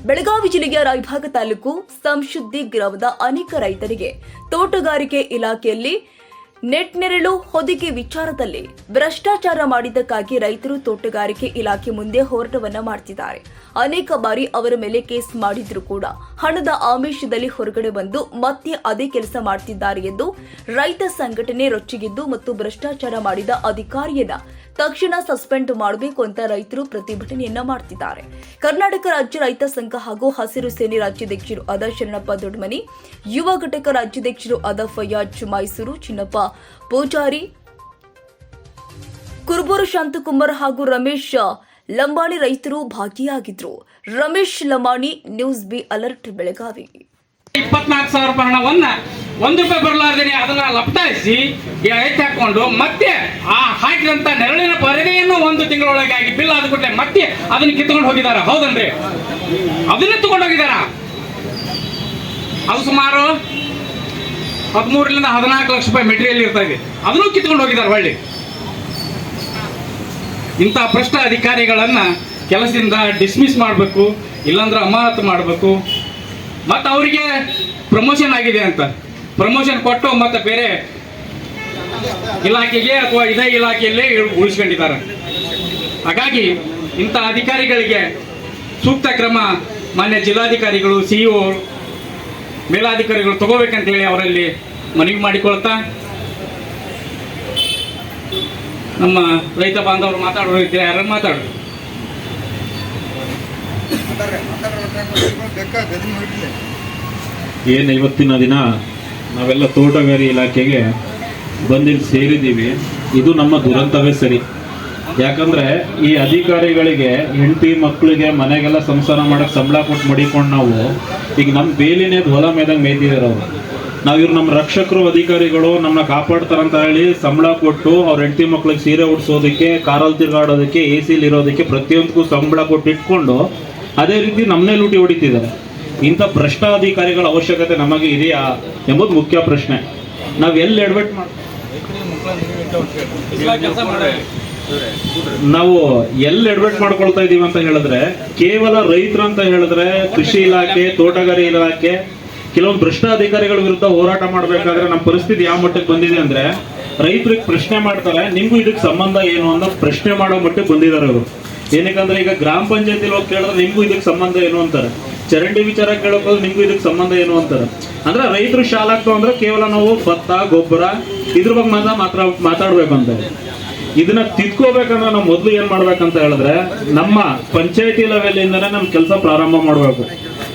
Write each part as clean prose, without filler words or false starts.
ಬೆಳಗಾವಿ ಜಿಲ್ಲೆಯ ರಾಯಭಾಗ ತಾಲೂಕು ಸಂಶುದ್ದಿ ಗ್ರಾಮದ ಅನೇಕ ರೈತರಿಗೆ ತೋಟಗಾರಿಕೆ ಇಲಾಖೆಯಲ್ಲಿ ನೆಟ್ ನೆರಳು ಹೊದಿಕೆ ವಿಚಾರದಲ್ಲಿ ಭ್ರಷ್ಟಾಚಾರ ಮಾಡಿದ್ದಕ್ಕಾಗಿ ರೈತರು ತೋಟಗಾರಿಕೆ ಇಲಾಖೆ ಮುಂದೆ ಹೋರಾಟವನ್ನ ಮಾಡ್ತಿದ್ದಾರೆ. ಅನೇಕ ಬಾರಿ ಅವರ ಮೇಲೆ ಕೇಸ್ ಮಾಡಿದ್ರು ಕೂಡ ಹಣದ ಆಮಿಷದಲ್ಲಿ ಹೊರಗಡೆ ಬಂದು ಮತ್ತೆ ಅದೇ ಕೆಲಸ ಮಾಡ್ತಿದ್ದಾರೆ ಎಂದು ರೈತ ಸಂಘಟನೆ ರೊಚ್ಚಿಗಿದ್ದು ಮತ್ತು ಭ್ರಷ್ಟಾಚಾರ ಮಾಡಿದ ಅಧಿಕಾರಿಯನ್ನ ತಕ್ಷಣ ಸಸ್ಪೆಂಡ್ ಮಾಡಬೇಕು ಅಂತ ರೈತರು ಪ್ರತಿಭಟನೆಯನ್ನ ಮಾಡ್ತಿದ್ದಾರೆ. ಕರ್ನಾಟಕ ರಾಜ್ಯ ರೈತ ಸಂಘ ಹಾಗೂ ಹಸಿರು ಸೇನೆ ರಾಜ್ಯಾಧ್ಯಕ್ಷರು ಆದ ಶರಣಪ್ಪ ದೊಡ್ಡಮನಿ, ಯುವ ಘಟಕ ರಾಜ್ಯಾಧ್ಯಕ್ಷರು ಆದ ಫಯಾಜ್ ಮೈಸೂರು, ಚಿನ್ನಪ್ಪ ಪೂಜಾರಿ, ಕುರುಬೂರು ಶಾಂತಕುಮಾರ್ ಹಾಗೂ ರಮೇಶ್ ಲಂಬಾಣಿ ರೈತರು ಭಾಗಿಯಾಗಿದ್ರು. Ramesh Lambani, news be alert, Belagavi. 24,000 ರೂಪಾಯಿ ಹಣವನ್ನ ₹1 ಬರಲಾರ್ದೇನೆ ಅದನ್ನ ಲಪಟಾಯಿಸಿ ಎತ್ತಿ ಹಾಕೊಂಡು ಮತ್ತೆ ಆ ಹಾಕಿದಂತ ನೆರಳಿನ ಪರದೆಯನ್ನು 1 ತಿಂಗಳೊಳಗೆ ಆಗಿ ಬಿಲ್ ಆದ ಕೂಡಲೇ ಮತ್ತೆ ಅದನ್ನ ಕಿತ್ಕೊಂಡು ಹೋಗಿದಾರ. ಹೌದನ್ರಿ? ಅದನ್ನ ತಗೊಂಡು ಹೋಗಿದಾರ. ಅದು ಸುಮಾರು 13 ರಿಂದ 14 ಲಕ್ಷ ರೂಪಾಯಿ ಮೆಟೀರಿಯಲ್ ಇರ್ತಾ ಇದೆ. ಅದನ್ನು ಕಿತ್ಕೊಂಡು ಹೋಗಿದ್ದಾರೆ. ಹೊಳ್ಳಿ ಇಂಥ ಭ್ರಷ್ಟ ಅಧಿಕಾರಿಗಳನ್ನ ಕೆಲಸದಿಂದ ಡಿಸ್ಮಿಸ್ ಮಾಡಬೇಕು, ಇಲ್ಲಾಂದ್ರೆ ಅಮಾನತು ಮಾಡಬೇಕು. ಮತ್ತು ಅವರಿಗೆ ಪ್ರಮೋಷನ್ ಆಗಿದೆ ಅಂತ ಪ್ರಮೋಷನ್ ಕೊಟ್ಟು ಮತ್ತೆ ಬೇರೆ ಇಲಾಖೆಗೆ ಅಥವಾ ಇದೇ ಇಲಾಖೆಯಲ್ಲೇ ಉಳಿಸ್ಕೊಂಡಿದ್ದಾರೆ. ಹಾಗಾಗಿ ಇಂಥ ಅಧಿಕಾರಿಗಳಿಗೆ ಸೂಕ್ತ ಕ್ರಮ ಮಾನ್ಯ ಜಿಲ್ಲಾಧಿಕಾರಿಗಳು, ಸಿಇಒ, ಮೇಲಾಧಿಕಾರಿಗಳು ತಗೋಬೇಕಂತೇಳಿ ಅವರಲ್ಲಿ ಮನವಿ ಮಾಡಿಕೊಳ್ತಾ, ನಮ್ಮ ರೈತ ಬಾಂಧವರು ಮಾತಾಡೋರು ಇದ್ರೆ ಯಾರನ್ನು ಮಾತಾಡೋದು. ಏನು ಇವತ್ತಿನ ದಿನ ನಾವೆಲ್ಲ ತೋಟಗಾರಿ ಇಲಾಖೆಗೆ ಬಂದಿಲ್ಲಿ ಸೇರಿದ್ದೀವಿ, ಇದು ನಮ್ಮ ದುರಂತವೇ ಸರಿ. ಯಾಕಂದ್ರೆ ಈ ಅಧಿಕಾರಿಗಳಿಗೆ ಹೆಂಡತಿ ಮಕ್ಕಳಿಗೆ ಮನೆಗೆಲ್ಲ ಸಂಸಾರ ಮಾಡಕ್ಕೆ ಸಂಬಳ ಕೊಟ್ಟು ಮಡಿಕೊಂಡು ನಾವು ಈಗ ನಮ್ಮ ಬೇಲಿನೇ ಹೊಲ ಮೇದಂಗೆ ಮೇಯ್ತಿದ್ದಾರೆ ಅವರು. ನಾವು ಇವ್ರು ನಮ್ಮ ರಕ್ಷಕರು ಅಧಿಕಾರಿಗಳು ನಮ್ಮನ್ನ ಕಾಪಾಡ್ತಾರಂತ ಹೇಳಿ ಸಂಬಳ ಕೊಟ್ಟು ಅವ್ರ ಹೆಂಡತಿ ಮಕ್ಳಿಗೆ ಸೀರೆ ಉಡ್ಸೋದಕ್ಕೆ, ಕಾರಲ್ಲಿ ತಿರುಗಾಡೋದಕ್ಕೆ, ಎ ಸಿಲಿ ಇರೋದಕ್ಕೆ ಪ್ರತಿಯೊಂದಕ್ಕೂ ಸಂಬಳ ಕೊಟ್ಟು ಇಟ್ಕೊಂಡು ಅದೇ ರೀತಿ ನಮ್ಮನ್ನೇ ಲೂಟಿ ಹೊಡಿತಿದ್ದಾರೆ. ಇಂಥ ಭ್ರಷ್ಟ ಅಧಿಕಾರಿಗಳ ಅವಶ್ಯಕತೆ ನಮಗೆ ಇದೆಯಾ ಎಂಬುದು ಮುಖ್ಯ ಪ್ರಶ್ನೆ. ನಾವು ಎಲ್ಲಿ ಎಡವಟ್ ಮಾಡ್ಕೊಳ್ತಾ ಇದೀವಿ ಅಂತ ಹೇಳಿದ್ರೆ, ಕೇವಲ ರೈತರು ಅಂತ ಹೇಳಿದ್ರೆ ಕೃಷಿ ಇಲಾಖೆ, ತೋಟಗಾರಿ ಇಲಾಖೆ, ಕೆಲವೊಂದು ಭ್ರಷ್ಟ ಅಧಿಕಾರಿಗಳ ವಿರುದ್ಧ ಹೋರಾಟ ಮಾಡಬೇಕಾದ್ರೆ ನಮ್ಮ ಪರಿಸ್ಥಿತಿ ಯಾವ ಮಟ್ಟಕ್ಕೆ ಬಂದಿದೆ ಅಂದ್ರೆ, ರೈತರಿಗೆ ಪ್ರಶ್ನೆ ಮಾಡ್ತಾರೆ, ನಿಮ್ಗೂ ಇದಕ್ಕೆ ಸಂಬಂಧ ಏನು ಅನ್ನೋ ಪ್ರಶ್ನೆ ಮಾಡೋ ಮಟ್ಟಕ್ಕೆ ಬಂದಿದ್ದಾರೆ ಅವರು. ಏನಕ್ಕಂದ್ರೆ ಈಗ ಗ್ರಾಮ ಪಂಚಾಯತಿಲಿ ಹೋಗಿ ಕೇಳಿದ್ರೆ ನಿಮ್ಗೂ ಇದಕ್ಕೆ ಸಂಬಂಧ ಏನು ಅಂತಾರೆ, ಚರಂಡಿ ವಿಚಾರ ಕೇಳೋಕೆ ನಿಮ್ಗೂ ಇದಕ್ಕೆ ಸಂಬಂಧ ಏನು ಅಂತಾರೆ. ಅಂದ್ರೆ ರೈತರು ಶಾಲಾಗ್ತಾವ ಅಂದ್ರೆ ಕೇವಲ ನಾವು ಭತ್ತ, ಗೊಬ್ಬರ ಇದ್ರ ಬಗ್ಗೆ ಮಾತಾಡ್ಬೇಕು ಅಂತಾರೆ. ಇದನ್ನ ತಿದ್ಕೋಬೇಕಂದ್ರೆ ನಾವು ಮೊದಲು ಏನ್ ಮಾಡ್ಬೇಕಂತ ಹೇಳಿದ್ರೆ, ನಮ್ಮ ಪಂಚಾಯತಿ ಲೆವೆಲ್ ಇಂದಾನೆ ನಮ್ ಕೆಲಸ ಪ್ರಾರಂಭ ಮಾಡ್ಬೇಕು.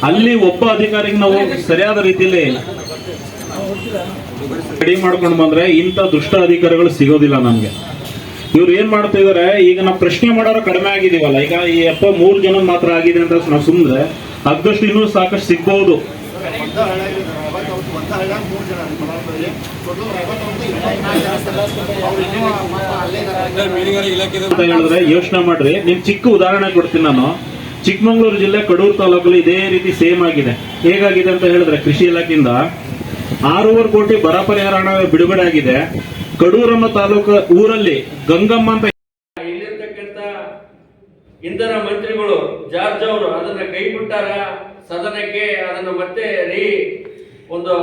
ಅಲ್ಲಿ ಒಬ್ಬ ಅಧಿಕಾರಿಗೆ ನಾವು ಸರಿಯಾದ ರೀತಿಯಲ್ಲಿ ರೆಡಿ ಮಾಡ್ಕೊಂಡು ಬಂದ್ರೆ ಇಂಥ ದುಷ್ಟ ಅಧಿಕಾರಿಗಳು ಸಿಗೋದಿಲ್ಲ ನಮ್ಗೆ. ಇವ್ರು ಏನ್ ಮಾಡ್ತಾ ಇದಾರೆ, ಈಗ ನಾವು ಪ್ರಶ್ನೆ ಮಾಡೋರು ಕಡಿಮೆ ಆಗಿದೀವಲ್ಲ, ಈಗ ಈ 3 ಜನ ಮಾತ್ರ ಆಗಿದೆ ಅಂತ ನಾವು ಸುಮ್ಮನೆ ಅದಷ್ಟು ಇನ್ನೂ ಸಾಕಷ್ಟು ಸಿಗ್ಬಹುದು. ಹೇಳಿದ್ರೆ ಯೋಚನೆ ಮಾಡ್ರಿ. ನಿಮ್ ಚಿಕ್ಕ ಉದಾಹರಣೆ ಕೊಡ್ತೀನಿ ನಾನು. ಚಿಕ್ಕಮಗಳೂರು ಜಿಲ್ಲೆ ಕಡೂರು ತಾಲೂಕಲ್ಲಿ ಇದೇ ರೀತಿ ಸೇಮ್ ಆಗಿದೆ. ಹೇಗಾಗಿದೆ ಅಂತ ಹೇಳಿದ್ರೆ, ಕೃಷಿ ಇಲಾಖೆಯಿಂದ 6.5 ಕೋಟಿ ಬರ ಪರಿಹಾರ ಹಣ ಬಿಡುಗಡೆ ಆಗಿದೆ. ಕಡೂರಮ್ಮ ತಾಲೂಕು ಊರಲ್ಲಿ ಗಂಗಮ್ಮ ಅಂತ ಇಲ್ಲಿರ್ತಕ್ಕಂಥ ಇಂಧನ ಮಂತ್ರಿಗಳು ಜಾರ್ಜ್ ಅವರು ಅದನ್ನ ಕೈ ಬಿಟ್ಟಾರ. ಸದನಕ್ಕೆ ಅದನ್ನು ಮತ್ತೆ ಒಂದು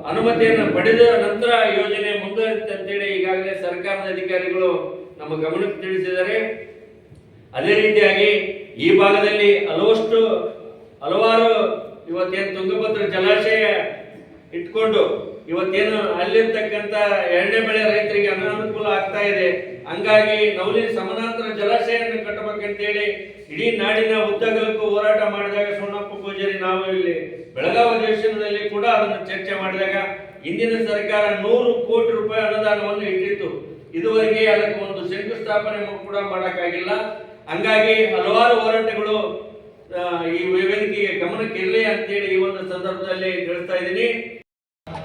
ಅನುಮತಿಯನ್ನು ಪಡೆದ ನಂತರ ಯೋಜನೆ ಮುಂದುವರಿಯುತ್ತೆ ಅಂತೇಳಿ ಈಗಾಗಲೇ ಸರ್ಕಾರದ ಅಧಿಕಾರಿಗಳು ನಮ್ಮ ಗಮನಕ್ಕೆ ತಿಳಿಸಿದ್ದಾರೆ. ಅದೇ ರೀತಿಯಾಗಿ ಈ ಭಾಗದಲ್ಲಿ ಹಲವಾರು ಇವತ್ತೇನು ತುಂಗಭದ್ರಾ ಜಲಾಶಯ ಇಟ್ಕೊಂಡು ಇವತ್ತೇನು ಅಲ್ಲಿರ್ತಕ್ಕಂಥ ಎಣ್ಣೆ ಬೆಳೆ ರೈತರಿಗೆ ಅನಾನುಕೂಲ ಆಗ್ತಾ ಇದೆ. ಹಂಗಾಗಿ ನವಲಿ ಸಮಾನಾಂತರ ಜಲಾಶಯವನ್ನು ಕಟ್ಟಬೇಕಂತೇಳಿ ಇಡೀ ನಾಡಿನ ಉದ್ದಗಲಕ್ಕೂ ಹೋರಾಟ ಮಾಡಿದಾಗ ಸೋನಪ್ಪ ಪೂಜಾರಿ ನಾವು ಇಲ್ಲಿ ಬೆಳಗಾವಿ ಅಧಿವೇಶನದಲ್ಲಿ ಕೂಡ ಅದನ್ನು ಚರ್ಚೆ ಮಾಡಿದಾಗ ಇಂದಿನ ಸರ್ಕಾರ 100 ಕೋಟಿ ರೂಪಾಯಿ ಅನುದಾನವನ್ನು ಇಟ್ಟಿತ್ತು. ಇದುವರೆಗೆ ಅದಕ್ಕೆ ಒಂದು ಶಂಕುಸ್ಥಾಪನೆ ಕೂಡ ಮಾಡೋಕ್ಕಾಗಿಲ್ಲ. ಹಂಗಾಗಿ ಹಲವಾರು ಹೋರಾಟಗಳು ಈ ವೇದಿಕೆಗೆ ಗಮನಕ್ಕೆ ಇರಲಿ ಅಂತೇಳಿ ಈ ಒಂದು ಸಂದರ್ಭದಲ್ಲಿ ತಿಳಿಸ್ತಾ ಇದ್ದೀನಿ.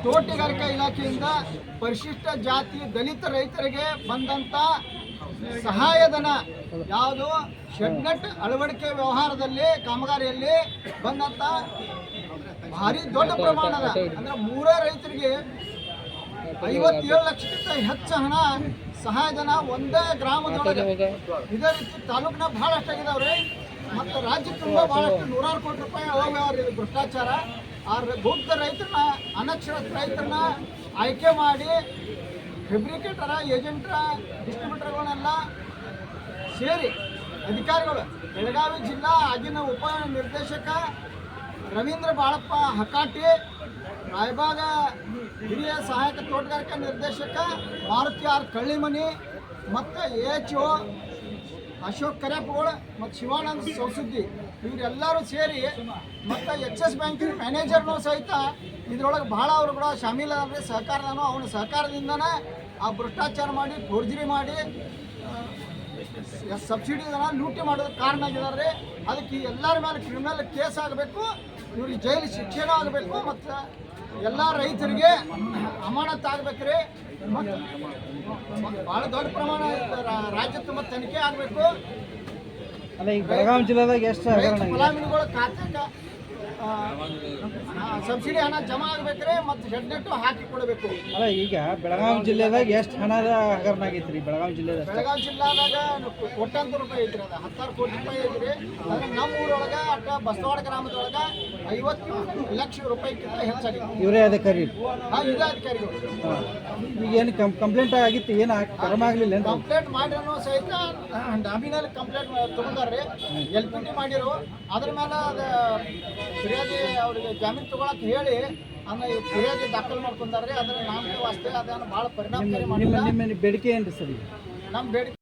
ತೋಟಗಾರಿಕಾ ಇಲಾಖೆಯಿಂದ ಪರಿಶಿಷ್ಟ ಜಾತಿ ದಲಿತ ರೈತರಿಗೆ ಬಂದಂತ ಸಹಾಯಧನ ಯಾವುದು ಶೆಡ್ನೆಟ್ ಅಳವಡಿಕೆ ವ್ಯವಹಾರದಲ್ಲಿ ಕಾಮಗಾರಿಯಲ್ಲಿ ಬಂದಂತ ಭಾರಿ ದೊಡ್ಡ ಪ್ರಮಾಣದ ಅಂದ್ರೆ 3 ರೈತರಿಗೆ 57 ಲಕ್ಷಕ್ಕಿಂತ ಹೆಚ್ಚು ಹಣ ಸಹಾಯಧನ ಒಂದೇ ಗ್ರಾಮದೊಳಗೆ. ಇದೇ ರೀತಿ ತಾಲೂಕಿನ ಬಹಳಷ್ಟು ಆಗಿದಾವ್ರಿ. ಮತ್ತು ರಾಜ್ಯ ತುಂಬ ಭಾಳಷ್ಟು ನೂರಾರು ಕೋಟಿ ರೂಪಾಯಿ ಅವ್ಯವಹಾರ ಇದು ಭ್ರಷ್ಟಾಚಾರ. ಆ ಗುಪ್ತ ರೈತರನ್ನ, ಅನಕ್ಷರಸ್ಥ ರೈತರನ್ನ ಆಯ್ಕೆ ಮಾಡಿ ಫೆಬ್ರಿಕೇಟರ, ಏಜೆಂಟರ, ಡಿಸ್ಟ್ರಿಬ್ಯೂಟರ್ಗಳನ್ನೆಲ್ಲ ಸೇರಿ ಅಧಿಕಾರಿಗಳು, ಬೆಳಗಾವಿ ಜಿಲ್ಲಾ ಆಗಿನ ಉಪ ನಿರ್ದೇಶಕ ರವೀಂದ್ರ ಬಾಳಪ್ಪ ಹಕಾಟಿ, ರಾಯಬಾಗ ಹಿರಿಯ ಸಹಾಯಕ ತೋಟಗಾರಿಕಾ ನಿರ್ದೇಶಕ ಮಾರುತಿ ಆರ್ ಕಳ್ಳಿಮನಿ ಮತ್ತು AHO ಅಶೋಕ್ ಕರ್ಯಾಪಗೋಳ ಮತ್ತು ಶಿವಾನಂದ್ ಸೌಸುದ್ದಿ ಇವರೆಲ್ಲರೂ ಸೇರಿ ಮತ್ತು ಎಕ್ಸಿಸ್ ಬ್ಯಾಂಕಿನ ಮ್ಯಾನೇಜರ್ನೂ ಸಹಿತ ಇದರೊಳಗೆ ಭಾಳ ಅವರು ಕೂಡ ಶಾಮೀಲಾದ್ರೆ ಸಹಕಾರದಾನು. ಅವನ ಸಹಕಾರದಿಂದನೇ ಆ ಭ್ರಷ್ಟಾಚಾರ ಮಾಡಿ, ಫೋರ್ಜರಿ ಮಾಡಿ, ಸಬ್ಸಿಡಿದನ್ನ ಲೂಟಿ ಮಾಡೋದಕ್ಕೆ ಕಾರಣ ಆಗಿದ್ದಾರೆ. ಅದಕ್ಕೆ ಎಲ್ಲರ ಮೇಲೆ ಕ್ರಿಮಿನಲ್ ಕೇಸ್ ಆಗಬೇಕು, ಇವ್ರಿಗೆ ಜೈಲು ಶಿಕ್ಷೆನೂ ಆಗಬೇಕು, ಮತ್ತು ಎಲ್ಲ ರೈತರಿಗೆ ಅಮಾನತ್ ಆಗ್ಬೇಕ್ರಿ. ಮತ್ತು ಭಾಳ ದೊಡ್ಡ ಪ್ರಮಾಣ ರಾಜ್ಯ ತುಂಬ ತನಿಖೆ ಆಗಬೇಕು. ಅಲ್ಲ, ಈಗ ಬೆಳಗಾವಿ ಜಿಲ್ಲೆದಾಗ ಎಷ್ಟು ಫಲಾನುಭವಿಗಳ ಖಾತೆಗೆ ಸಬ್ಸಿಡಿ ಹಣ ಜಮಾ ಆಗ್ಬೇಕ್ರಿ, ಮತ್ತು ಹೆಡ್ನೆಟ್ಟು ಹಾಕಿ ಕೊಡಬೇಕು. ಅಲ್ಲ, ಈಗ ಬೆಳಗಾವಿ ಜಿಲ್ಲೆದಾಗ ಎಷ್ಟು ಹಣದ ಹಗರಣ ಆಗೈತ್ರಿ? ಬೆಳಗಾವಿ ಜಿಲ್ಲೆದಾಗ ಜಿಲ್ಲಾದಾಗ ಕೋಟ್ಯಾಂತರ ರೂಪಾಯಿ ಐತ್ರಿ, ಅದು 16 ಕೋಟಿ ರೂಪಾಯಿ ಐತ್ರಿ. ಅದ್ರ ನಮ್ಮ ಊರೊಳಗೆ ಅಟ್ಟ ಬಸವಾಡ ಗ್ರಾಮದೊಳಗೆ 50 ಲಕ್ಷ ರೂಪಾಯಿಗಿಂತ ಹೆಚ್ಚಾಗಿದೆ. ಇವರೇ ಅಧಿಕಾರಿ? ಇದೇ ಅಧಿಕಾರಿಗಳು. ಈಗ ಏನು ಕಂಪ್ಲೇಂಟ್ ಆಗಿತ್ತು, ಏನು ಕ್ರಮ ಆಗಲಿಲ್ಲ? ಕಂಪ್ಲೇಂಟ್ ಮಾಡಿರೋ ಸಹಿತ ಡಾಮಿನಲ್ಲಿ ಕಂಪ್ಲೇಂಟ್ ತಗೊಂಡಾರ್ರಿ, LPT ಮಾಡಿರು. ಅದ್ರ ಮೇಲೆ ಅದು ಫಿರ್ಯಾದಿ ಅವ್ರಿಗೆ ಜಾಮೀನು ತಗೊಳಕ್ಕೆ ಹೇಳಿ ಫಿರ್ಯಾದಿ ದಾಖಲು ಮಾಡ್ಕೊಂಡಾರ್ರಿ. ಅದರ ನಾಮಕೆ ವಾಸ್ತೆ ಅದನ್ನು ಭಾಳ ಪರಿಣಾಮಕಾರಿ ಮಾಡಿಲ್ಲ. ನಿಮ್ಮ ಬೇಡಿಕೆ ಏನು ರೀ ಸರ್? ನಮ್ಮ ಬೇಡಿಕೆ